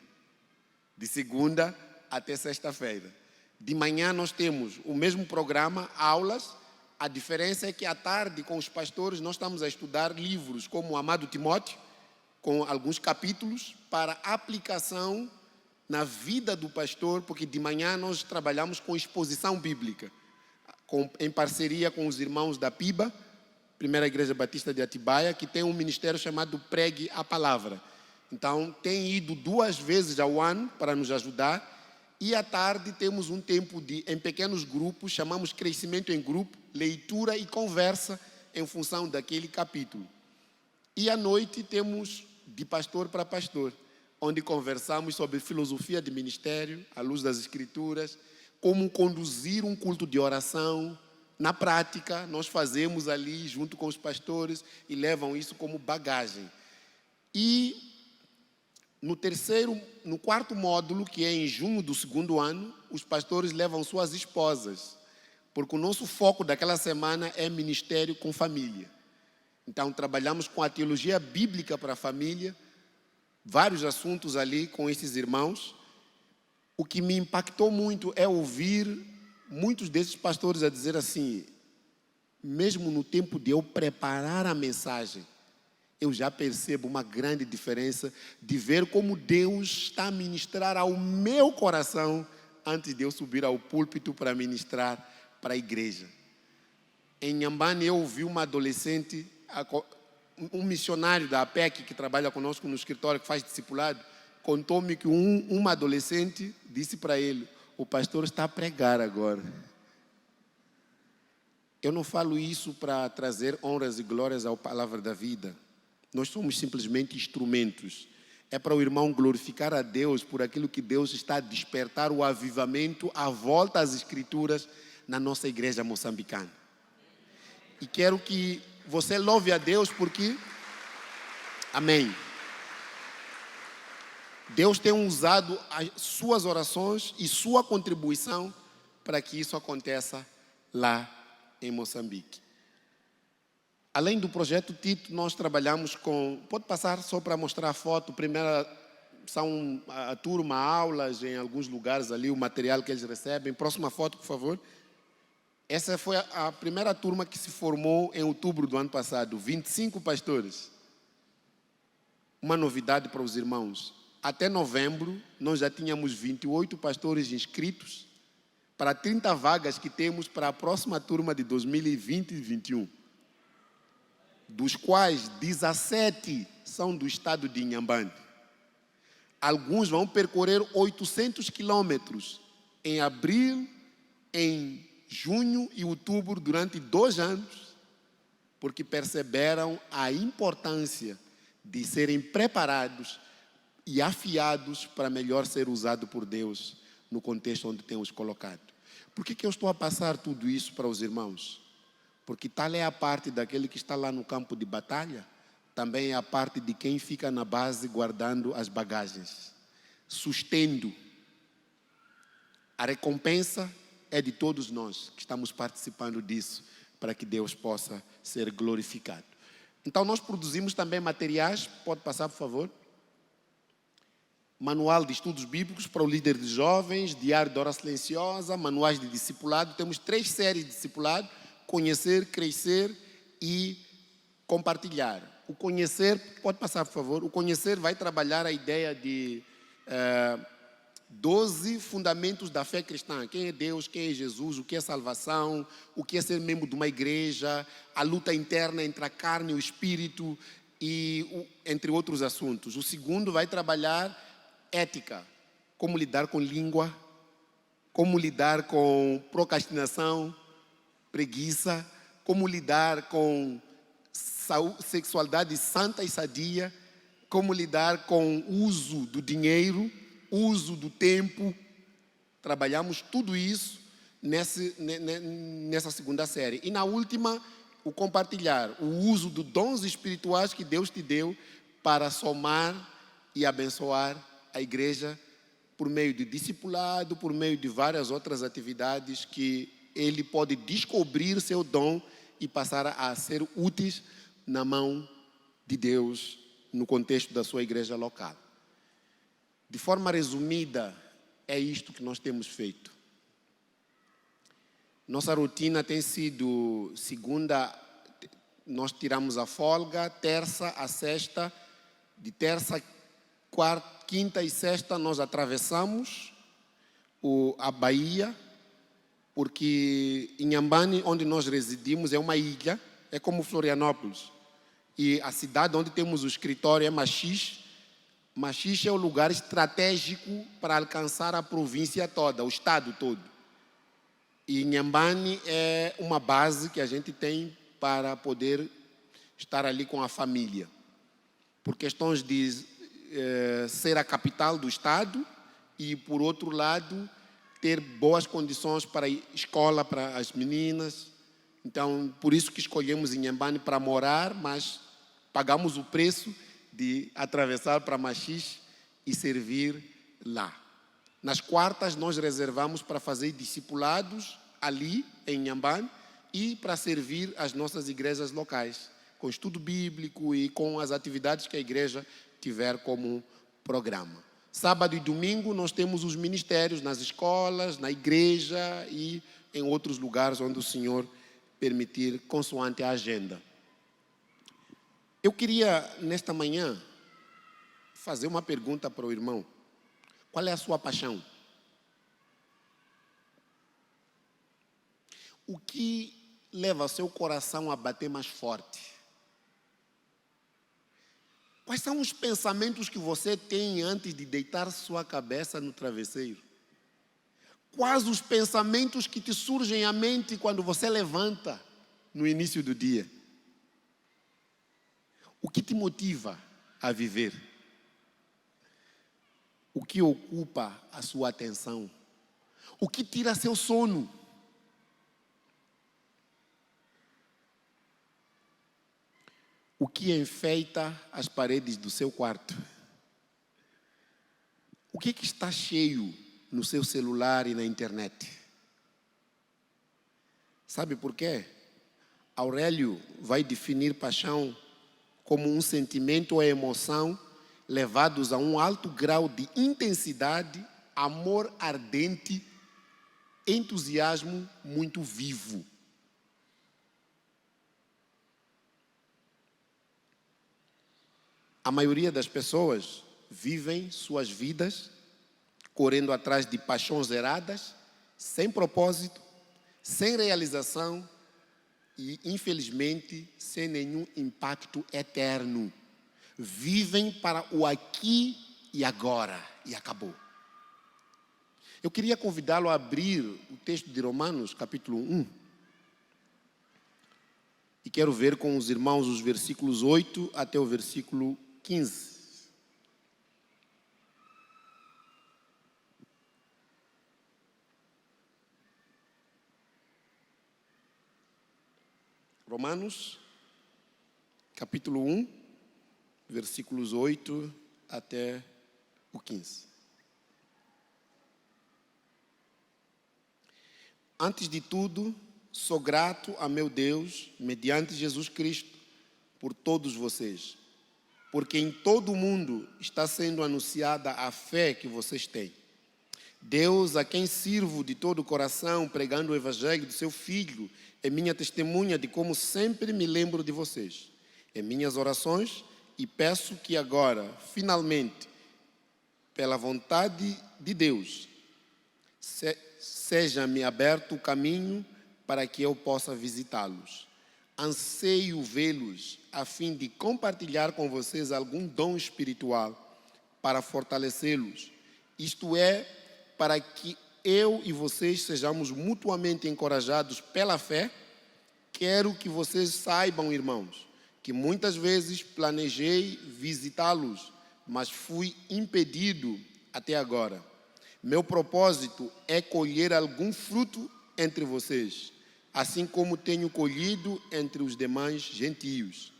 de segunda até sexta-feira. De manhã nós temos o mesmo programa, aulas. A diferença é que à tarde, com os pastores, nós estamos a estudar livros como o Amado Timóteo, com alguns capítulos, para aplicação na vida do pastor, porque de manhã nós trabalhamos com exposição bíblica, em parceria com os irmãos da PIBA, Primeira Igreja Batista de Atibaia, que tem um ministério chamado Pregue a Palavra. Então, tem ido 2 vezes ao ano para nos ajudar. E à tarde temos um tempo em pequenos grupos, chamamos crescimento em grupo, leitura e conversa em função daquele capítulo. E à noite temos de pastor para pastor, onde conversamos sobre filosofia de ministério, à luz das Escrituras, como conduzir um culto de oração, na prática, nós fazemos ali junto com os pastores e levam isso como bagagem. E no quarto módulo, que é em junho do segundo ano, os pastores levam suas esposas, porque o nosso foco daquela semana é ministério com família. Então, trabalhamos com a teologia bíblica para a família, vários assuntos ali com esses irmãos. O que me impactou muito é ouvir muitos desses pastores a dizer assim, mesmo no tempo de eu preparar a mensagem, eu já percebo uma grande diferença de ver como Deus está a ministrar ao meu coração antes de eu subir ao púlpito para ministrar para a igreja. Em Inhambane eu ouvi uma adolescente, um missionário da APEC que trabalha conosco no escritório, que faz discipulado, contou-me que uma adolescente disse para ele, o pastor está a pregar agora. Eu não falo isso para trazer honras e glórias à palavra da vida. Nós somos simplesmente instrumentos. É para o irmão glorificar a Deus por aquilo que Deus está a despertar o avivamento, a volta às escrituras na nossa igreja moçambicana. E quero que você louve a Deus porque... Amém. Deus tem usado as suas orações e sua contribuição para que isso aconteça lá em Moçambique. Além do projeto Tito, nós trabalhamos com... Pode passar só para mostrar a foto. Primeira são a turma, aulas em alguns lugares ali, o material que eles recebem. Próxima foto, por favor. Essa foi a primeira turma que se formou em outubro do ano passado. 25 pastores. Uma novidade para os irmãos. Até novembro, nós já tínhamos 28 pastores inscritos para 30 vagas que temos para a próxima turma de 2020 e 2021. Dos quais 17 são do estado de Inhambane. Alguns vão percorrer 800 quilômetros em abril, em junho e outubro, durante 2 anos, porque perceberam a importância de serem preparados e afiados para melhor ser usado por Deus no contexto onde tem os colocado. Por que eu estou a passar tudo isso para os irmãos? Porque tal é a parte daquele que está lá no campo de batalha, também é a parte de quem fica na base guardando as bagagens, sustendo. A recompensa é de todos nós que estamos participando disso, para que Deus possa ser glorificado. Então nós produzimos também materiais, pode passar por favor. Manual de estudos bíblicos para o líder de jovens, diário de hora silenciosa, manuais de discipulado. Temos 3 séries de discipulado: conhecer, crescer e compartilhar. O conhecer, pode passar por favor, o conhecer vai trabalhar a ideia de 12 fundamentos da fé cristã. Quem é Deus, quem é Jesus, o que é salvação, o que é ser membro de uma igreja, a luta interna entre a carne e o espírito, e entre outros assuntos. O segundo vai trabalhar ética, como lidar com língua, como lidar com procrastinação, preguiça, como lidar com sexualidade santa e sadia, como lidar com o uso do dinheiro, uso do tempo. Trabalhamos tudo isso nessa segunda série. E na última, o compartilhar, o uso dos dons espirituais que Deus te deu para somar e abençoar a igreja por meio de discipulado, por meio de várias outras atividades que ele pode descobrir seu dom e passar a ser úteis na mão de Deus no contexto da sua igreja local. De forma resumida, é isto que nós temos feito. Nossa rotina tem sido segunda, nós tiramos a folga, terça a sexta, de terça, quarta, quinta e sexta nós atravessamos a Bahia, porque Inhambane, onde nós residimos, é uma ilha, é como Florianópolis. E a cidade onde temos o escritório é Machixe. Machixe é o lugar estratégico para alcançar a província toda, o estado todo. E Inhambane é uma base que a gente tem para poder estar ali com a família. Por questões de ser a capital do estado e, por outro lado, ter boas condições para escola para as meninas, Então, por isso que escolhemos Inhambane para morar, mas pagamos o preço de atravessar para Machixe e servir lá. Nas quartas, nós reservamos para fazer discipulados ali em Inhambane e para servir as nossas igrejas locais, com estudo bíblico e com as atividades que a igreja tiver como programa. Sábado e domingo nós temos os ministérios nas escolas, na igreja e em outros lugares onde o Senhor permitir, consoante a agenda. Eu queria, nesta manhã, fazer uma pergunta para o irmão. Qual é a sua paixão? O que leva o seu coração a bater mais forte? Quais são os pensamentos que você tem antes de deitar sua cabeça no travesseiro? Quais os pensamentos que te surgem à mente quando você levanta no início do dia? O que te motiva a viver? O que ocupa a sua atenção? O que tira seu sono? O que enfeita as paredes do seu quarto? O que está cheio no seu celular e na internet? Sabe por quê? Aurélio vai definir paixão como um sentimento ou emoção levados a um alto grau de intensidade, amor ardente, entusiasmo muito vivo. A maioria das pessoas vivem suas vidas correndo atrás de paixões erradas, sem propósito, sem realização e, infelizmente, sem nenhum impacto eterno. Vivem para o aqui e agora, e acabou. Eu queria convidá-lo a abrir o texto de Romanos, capítulo 1. E quero ver com os irmãos os versículos 8 até o versículo 15. Romanos, capítulo 1, versículos 8 até o 15. Antes de tudo, sou grato a meu Deus, mediante Jesus Cristo, por todos vocês, porque em todo o mundo está sendo anunciada a fé que vocês têm. Deus, a quem sirvo de todo o coração, pregando o evangelho do seu Filho, é minha testemunha de como sempre me lembro de vocês, em minhas orações, e peço que agora, finalmente, pela vontade de Deus, seja-me aberto o caminho para que eu possa visitá-los. Anseio vê-los a fim de compartilhar com vocês algum dom espiritual para fortalecê-los, isto é, para que eu e vocês sejamos mutuamente encorajados pela fé. Quero que vocês saibam, irmãos, que muitas vezes planejei visitá-los, mas fui impedido até agora. Meu propósito é colher algum fruto entre vocês, assim como tenho colhido entre os demais gentios.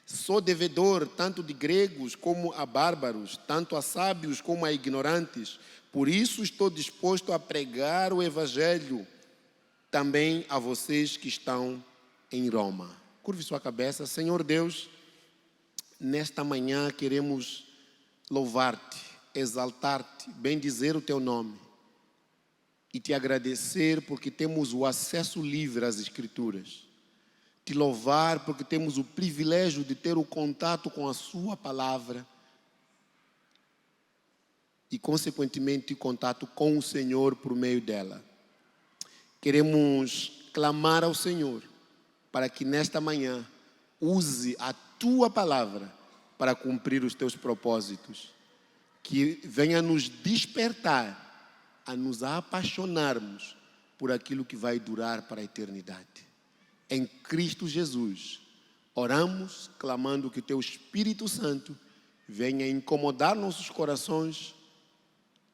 Sou devedor tanto de gregos como a bárbaros, tanto a sábios como a ignorantes. Por isso estou disposto a pregar o evangelho também a vocês que estão em Roma. Curve sua cabeça. Senhor Deus, nesta manhã queremos louvar-te, exaltar-te, bendizer o teu nome e te agradecer porque temos o acesso livre às Escrituras. Te louvar porque temos o privilégio de ter o contato com a sua palavra e, consequentemente, contato com o Senhor por meio dela. Queremos clamar ao Senhor para que nesta manhã use a tua palavra para cumprir os teus propósitos. Que venha nos despertar a nos apaixonarmos por aquilo que vai durar para a eternidade. Em Cristo Jesus, oramos clamando que o teu Espírito Santo venha incomodar nossos corações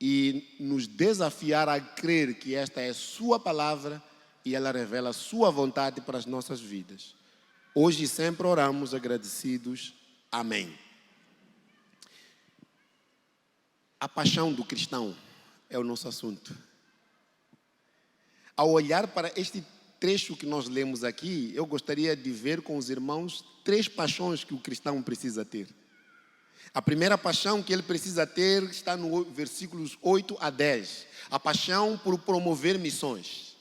e nos desafiar a crer que esta é sua palavra e ela revela a sua vontade para as nossas vidas. Hoje e sempre oramos agradecidos. Amém. A paixão do cristão é o nosso assunto. Ao olhar para este trecho que nós lemos aqui, eu gostaria de ver com os irmãos 3 paixões que o cristão precisa ter. A primeira paixão que ele precisa ter está no versículos 8 a 10. A paixão por promover missões.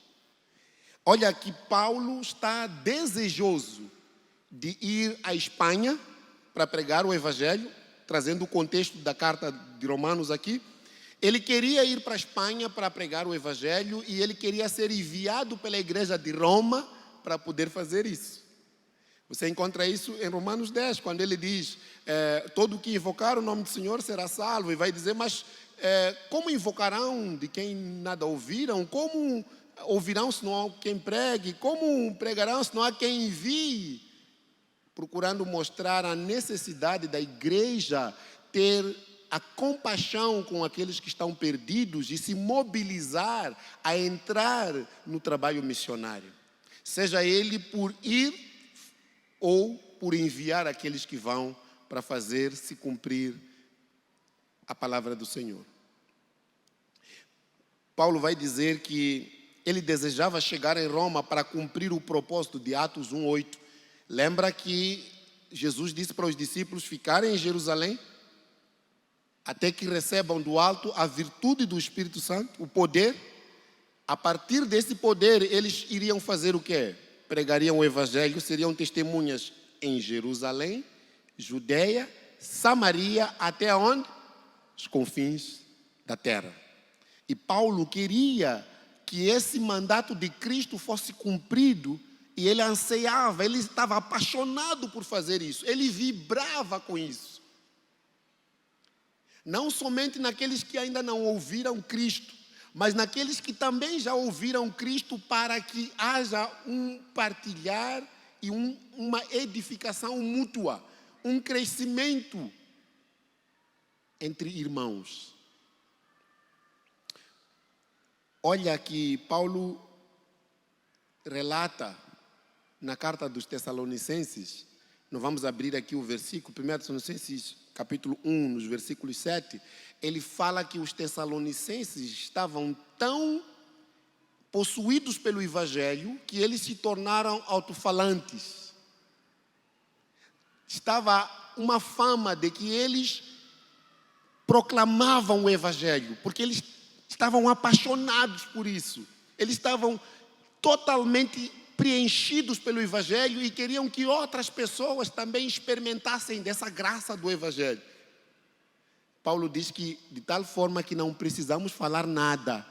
Olha que Paulo está desejoso de ir à Espanha para pregar o Evangelho, trazendo o contexto da carta de Romanos aqui. Ele queria ir para a Espanha para pregar o Evangelho e ele queria ser enviado pela igreja de Roma para poder fazer isso. Você encontra isso em Romanos 10, quando ele diz, todo que invocar o nome do Senhor será salvo. E vai dizer, mas como invocarão de quem nada ouviram? Como ouvirão se não há quem pregue? Como pregarão se não há quem envie? Procurando mostrar a necessidade da igreja ter a compaixão com aqueles que estão perdidos e se mobilizar a entrar no trabalho missionário. Seja ele por ir ou por enviar aqueles que vão para fazer se cumprir a palavra do Senhor. Paulo vai dizer que ele desejava chegar em Roma para cumprir o propósito de Atos 1:8. Lembra que Jesus disse para os discípulos ficarem em Jerusalém até que recebam do alto a virtude do Espírito Santo, o poder. A partir desse poder, eles iriam fazer o quê? Pregariam o Evangelho, seriam testemunhas em Jerusalém, Judeia, Samaria, até onde? Os confins da terra. E Paulo queria que esse mandato de Cristo fosse cumprido e ele anseiava, ele estava apaixonado por fazer isso, ele vibrava com isso. Não somente naqueles que ainda não ouviram Cristo, mas naqueles que também já ouviram Cristo, para que haja um partilhar e uma edificação mútua, um crescimento entre irmãos. Olha que Paulo relata na carta dos Tessalonicenses, nós vamos abrir aqui o versículo, 1 Tessalonicenses capítulo 1, nos versículos 7, ele fala que os Tessalonicenses estavam tão possuídos pelo Evangelho que eles se tornaram alto-falantes. Estava uma fama de que eles proclamavam o Evangelho, porque eles estavam apaixonados por isso. Eles estavam totalmente preenchidos pelo Evangelho e queriam que outras pessoas também experimentassem dessa graça do Evangelho. Paulo diz que de tal forma que não precisamos falar nada,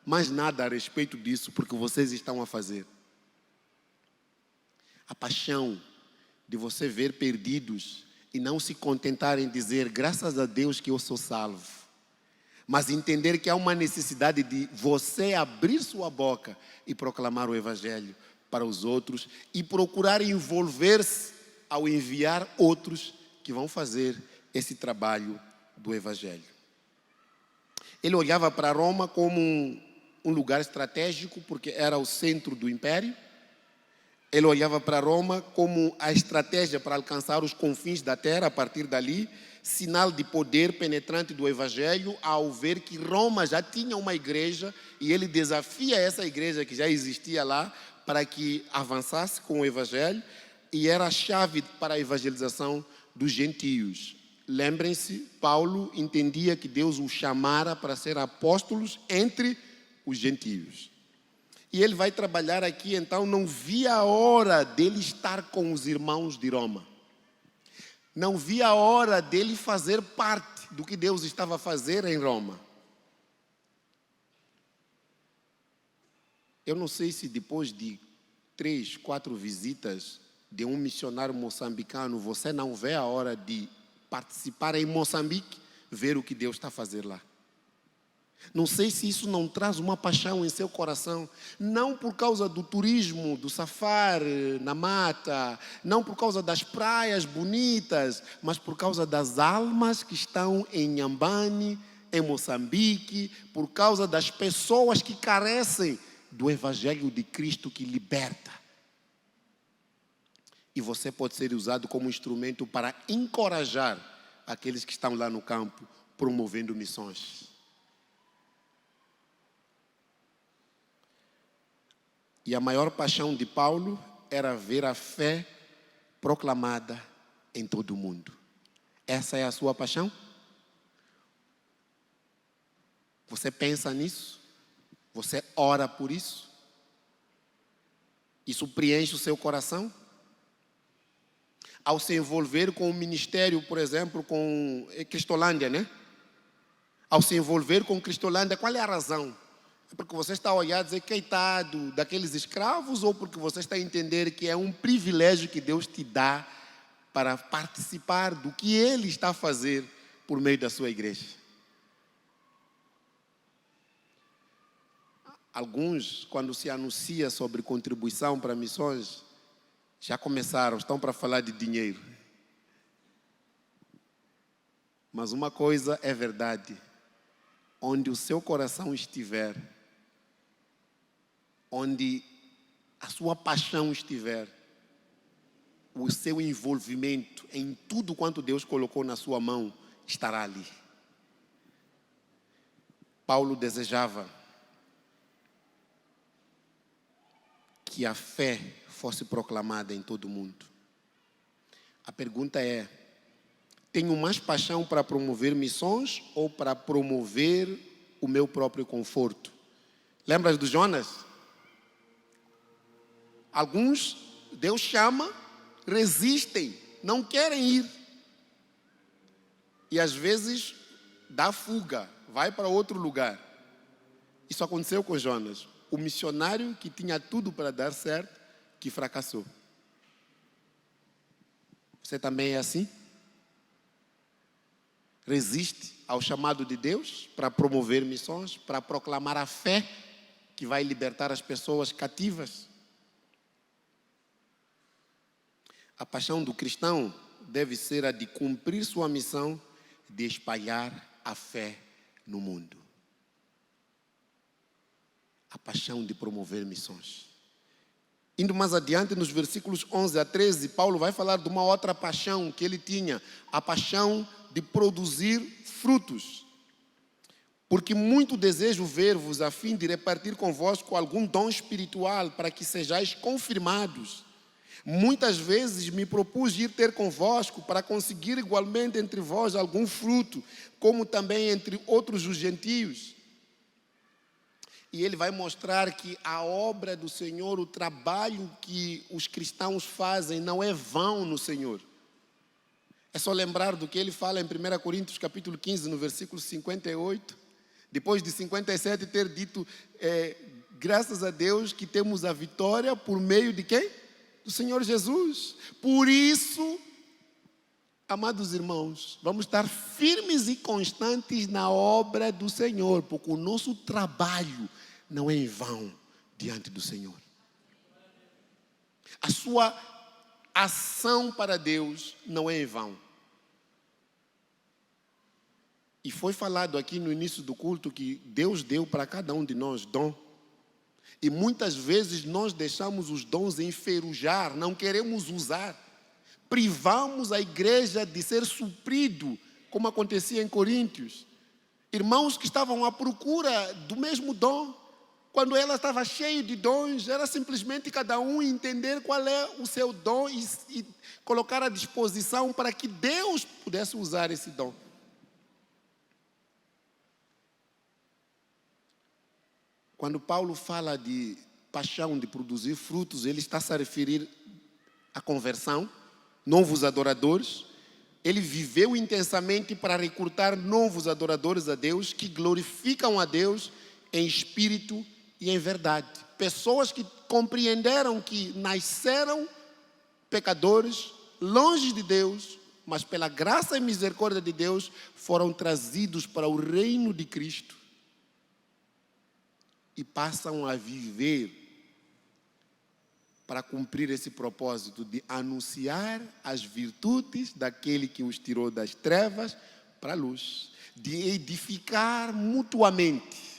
mais nada a respeito disso, porque vocês estão a fazer. A paixão de você ver perdidos e não se contentar em dizer graças a Deus que eu sou salvo, mas entender que há uma necessidade de você abrir sua boca e proclamar o Evangelho para os outros e procurar envolver-se ao enviar outros que vão fazer esse trabalho do Evangelho. Ele olhava para Roma como um lugar estratégico, porque era o centro do império. Ele olhava para Roma como a estratégia para alcançar os confins da terra a partir dali, sinal de poder penetrante do Evangelho, ao ver que Roma já tinha uma igreja e ele desafia essa igreja que já existia lá para que avançasse com o Evangelho, e era a chave para a evangelização dos gentios. Lembrem-se, Paulo entendia que Deus o chamara para ser apóstolos entre os gentios. E ele vai trabalhar aqui, então não via a hora dele estar com os irmãos de Roma. Não via a hora dele fazer parte do que Deus estava a fazer em Roma. Eu não sei se depois de 3, 4 visitas de um missionário moçambicano, você não vê a hora de participar em Moçambique, ver o que Deus está a fazer lá. Não sei se isso não traz uma paixão em seu coração, não por causa do turismo, do safari na mata, não por causa das praias bonitas, mas por causa das almas que estão em Inhambane, em Moçambique, por causa das pessoas que carecem do Evangelho de Cristo que liberta. E você pode ser usado como instrumento para encorajar aqueles que estão lá no campo, promovendo missões. E a maior paixão de Paulo era ver a fé proclamada em todo o mundo. Essa é a sua paixão? Você pensa nisso? Você ora por isso? Isso preenche o seu coração? Ao se envolver com o ministério, por exemplo, com Cristolândia, né? Ao se envolver com Cristolândia, qual é a razão? É porque você está a olhar e dizer, coitado daqueles escravos, ou porque você está a entender que é um privilégio que Deus te dá para participar do que Ele está a fazer por meio da sua igreja? Alguns, quando se anuncia sobre contribuição para missões, já começaram, estão para falar de dinheiro. Mas uma coisa é verdade: onde o seu coração estiver, onde a sua paixão estiver, o seu envolvimento em tudo quanto Deus colocou na sua mão estará ali. Paulo desejava que a fé fosse proclamada em todo o mundo. A pergunta é: tenho mais paixão para promover missões ou para promover o meu próprio conforto? Lembras do Jonas? Alguns, Deus chama, resistem, não querem ir. E às vezes dá fuga, vai para outro lugar. Isso aconteceu com Jonas, o missionário que tinha tudo para dar certo, que fracassou. Você também é assim? Resiste ao chamado de Deus para promover missões, para proclamar a fé que vai libertar as pessoas cativas? A paixão do cristão deve ser a de cumprir sua missão de espalhar a fé no mundo. A paixão de promover missões. Indo mais adiante, nos versículos 11 a 13, Paulo vai falar de uma outra paixão que ele tinha, a paixão de produzir frutos. Porque muito desejo ver-vos a fim de repartir convosco algum dom espiritual para que sejais confirmados. Muitas vezes me propus ir ter convosco para conseguir igualmente entre vós algum fruto, como também entre outros os gentios. E ele vai mostrar que a obra do Senhor, o trabalho que os cristãos fazem não é vão no Senhor. É só lembrar do que ele fala em 1 Coríntios capítulo 15, no versículo 58. Depois de 57 ter dito, graças a Deus que temos a vitória por meio de quem? Do Senhor Jesus. Por isso, amados irmãos, vamos estar firmes e constantes na obra do Senhor, porque o nosso trabalho não é em vão diante do Senhor. A sua ação para Deus não é em vão. E foi falado aqui no início do culto que Deus deu para cada um de nós dom. E muitas vezes nós deixamos os dons enferrujar, não queremos usar. Privamos a igreja de ser suprido, como acontecia em Coríntios. Irmãos que estavam à procura do mesmo dom. Quando ela estava cheia de dons, era simplesmente cada um entender qual é o seu dom e colocar à disposição para que Deus pudesse usar esse dom. Quando Paulo fala de paixão de produzir frutos, ele está se a referir à conversão, novos adoradores. Ele viveu intensamente para recrutar novos adoradores a Deus, que glorificam a Deus em espírito e em verdade. Pessoas que compreenderam que nasceram pecadores, longe de Deus, mas pela graça e misericórdia de Deus, foram trazidos para o reino de Cristo. E passam a viver para cumprir esse propósito de anunciar as virtudes daquele que os tirou das trevas para a luz, de edificar mutuamente.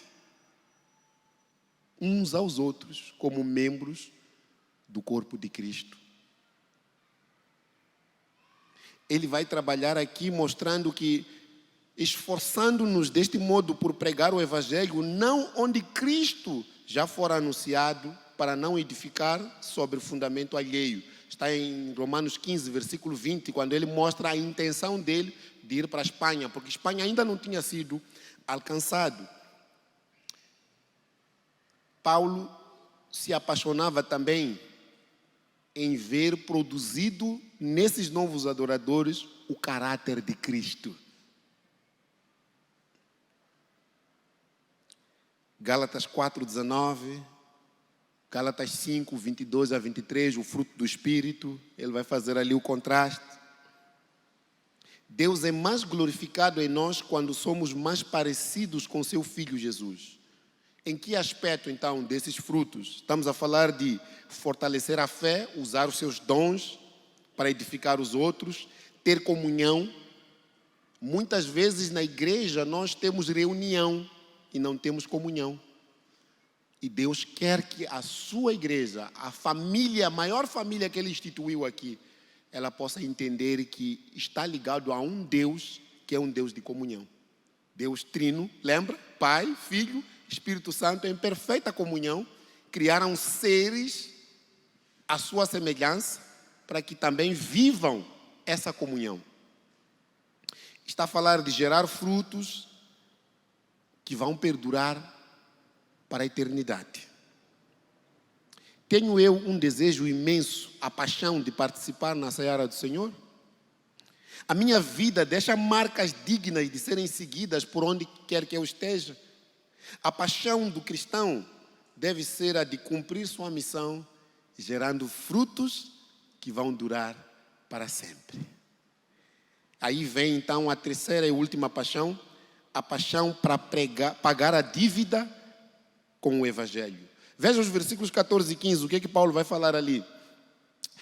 uns aos outros como membros do corpo de Cristo. Ele vai trabalhar aqui mostrando que, esforçando-nos deste modo por pregar o Evangelho, não onde Cristo já fora anunciado, para não edificar sobre o fundamento alheio. Está em Romanos 15, versículo 20, quando ele mostra a intenção dele de ir para a Espanha, porque a Espanha ainda não tinha sido alcançado. Paulo se apaixonava também em ver produzido nesses novos adoradores o caráter de Cristo. Gálatas 4:19, Gálatas 5, 22 a 23, o fruto do Espírito, ele vai fazer ali o contraste. Deus é mais glorificado em nós quando somos mais parecidos com seu Filho Jesus. Em que aspecto, então, desses frutos? Estamos a falar de fortalecer a fé, usar os seus dons para edificar os outros, ter comunhão. Muitas vezes na igreja nós temos reunião e não temos comunhão. E Deus quer que a sua igreja, a família, a maior família que Ele instituiu aqui, ela possa entender que está ligado a um Deus que é um Deus de comunhão. Deus trino, lembra? Pai, Filho, Espírito Santo em perfeita comunhão. Criaram seres à sua semelhança para que também vivam essa comunhão. Está a falar de gerar frutos que vão perdurar para a eternidade. Tenho eu um desejo imenso, a paixão de participar na seara do Senhor? A minha vida deixa marcas dignas de serem seguidas por onde quer que eu esteja? A paixão do cristão deve ser a de cumprir sua missão, gerando frutos que vão durar para sempre. Aí vem então a terceira e última paixão, a paixão para pagar a dívida com o Evangelho. Veja os versículos 14 e 15, o que Paulo vai falar ali?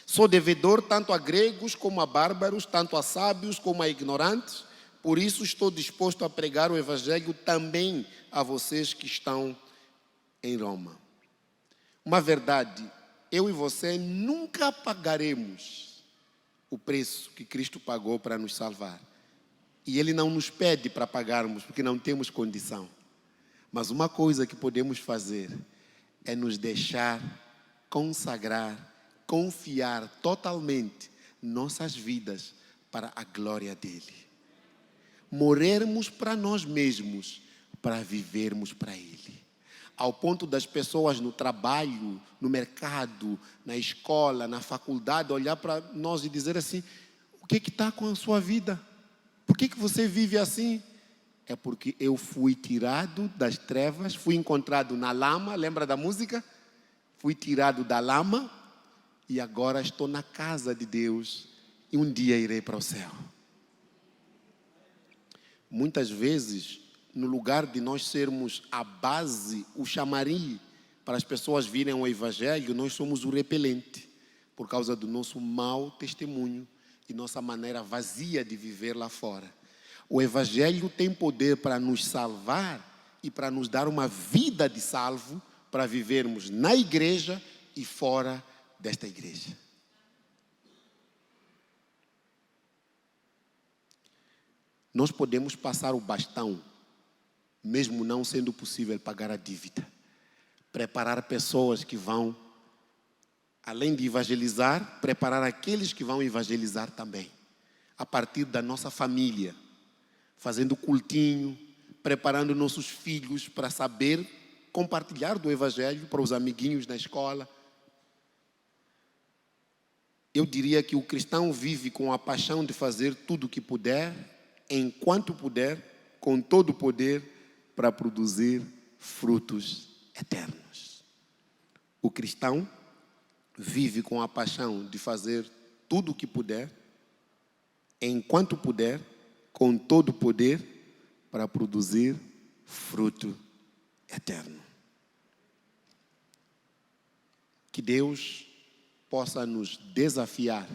Sou devedor tanto a gregos como a bárbaros, tanto a sábios como a ignorantes, por isso estou disposto a pregar o Evangelho também a vocês que estão em Roma. Uma verdade, eu e você nunca pagaremos o preço que Cristo pagou para nos salvar. E Ele não nos pede para pagarmos, porque não temos condição. Mas uma coisa que podemos fazer é nos deixar consagrar, confiar totalmente nossas vidas para a glória dEle. Morrermos para nós mesmos, para vivermos para Ele. Ao ponto das pessoas no trabalho, no mercado, na escola, na faculdade, olhar para nós e dizer assim: o que está com a sua vida? Por que você vive assim? É porque eu fui tirado das trevas, fui encontrado na lama, lembra da música? Fui tirado da lama e agora estou na casa de Deus e um dia irei para o céu. Muitas vezes, no lugar de nós sermos a base, o chamariz, para as pessoas virem ao Evangelho, nós somos o repelente, por causa do nosso mau testemunho e nossa maneira vazia de viver lá fora. O Evangelho tem poder para nos salvar e para nos dar uma vida de salvo para vivermos na igreja e fora desta igreja. Nós podemos passar o bastão, mesmo não sendo possível pagar a dívida. Preparar pessoas que vão, além de evangelizar, preparar aqueles que vão evangelizar também. A partir da nossa família. Fazendo cultinho, preparando nossos filhos para saber compartilhar do Evangelho para os amiguinhos na escola. Eu diria que o cristão vive com a paixão de fazer tudo o que puder, enquanto puder, com todo o poder, para produzir frutos eternos. O cristão vive com a paixão de fazer tudo o que puder, enquanto puder, com todo o poder, para produzir fruto eterno. Que Deus possa nos desafiar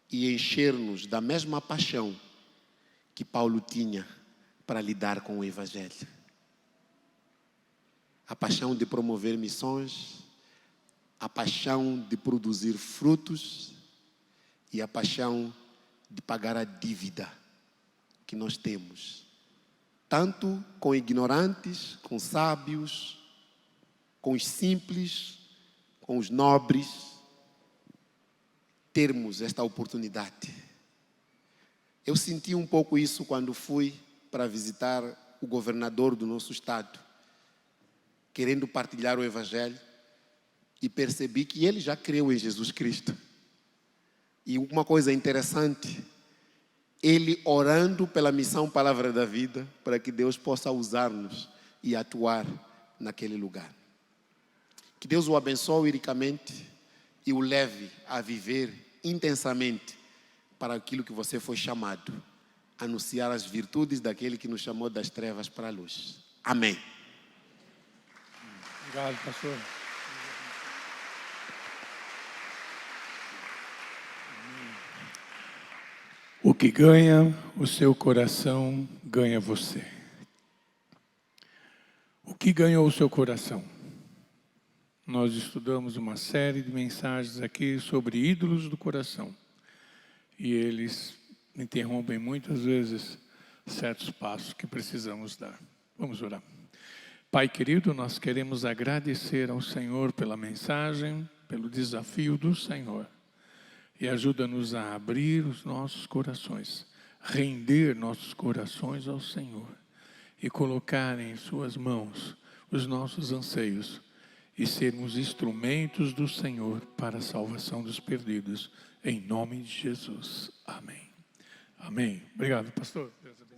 e encher-nos da mesma paixão que Paulo tinha para lidar com o Evangelho. a paixão de promover missões, a paixão de produzir frutos e a paixão de pagar a dívida que nós temos, tanto com ignorantes, com sábios, com os simples, com os nobres, termos esta oportunidade. Eu senti um pouco isso quando fui para visitar o governador do nosso estado, querendo partilhar o Evangelho, e percebi que ele já creu em Jesus Cristo. E uma coisa interessante, ele orando pela missão Palavra da Vida, para que Deus possa usar-nos e atuar naquele lugar. Que Deus o abençoe ricamente e o leve a viver intensamente para aquilo que você foi chamado, anunciar as virtudes daquele que nos chamou das trevas para a luz. Amém. Obrigado, pastor. O que ganha o seu coração, ganha você. O que ganhou o seu coração? Nós estudamos uma série de mensagens aqui sobre ídolos do coração. E eles interrompem muitas vezes certos passos que precisamos dar. Vamos orar. Pai querido, nós queremos agradecer ao Senhor pela mensagem, pelo desafio do Senhor. E ajuda-nos a abrir os nossos corações, render nossos corações ao Senhor e colocar em suas mãos os nossos anseios e sermos instrumentos do Senhor para a salvação dos perdidos. Em nome de Jesus. Amém. Amém. Obrigado, pastor. Deus abençoe.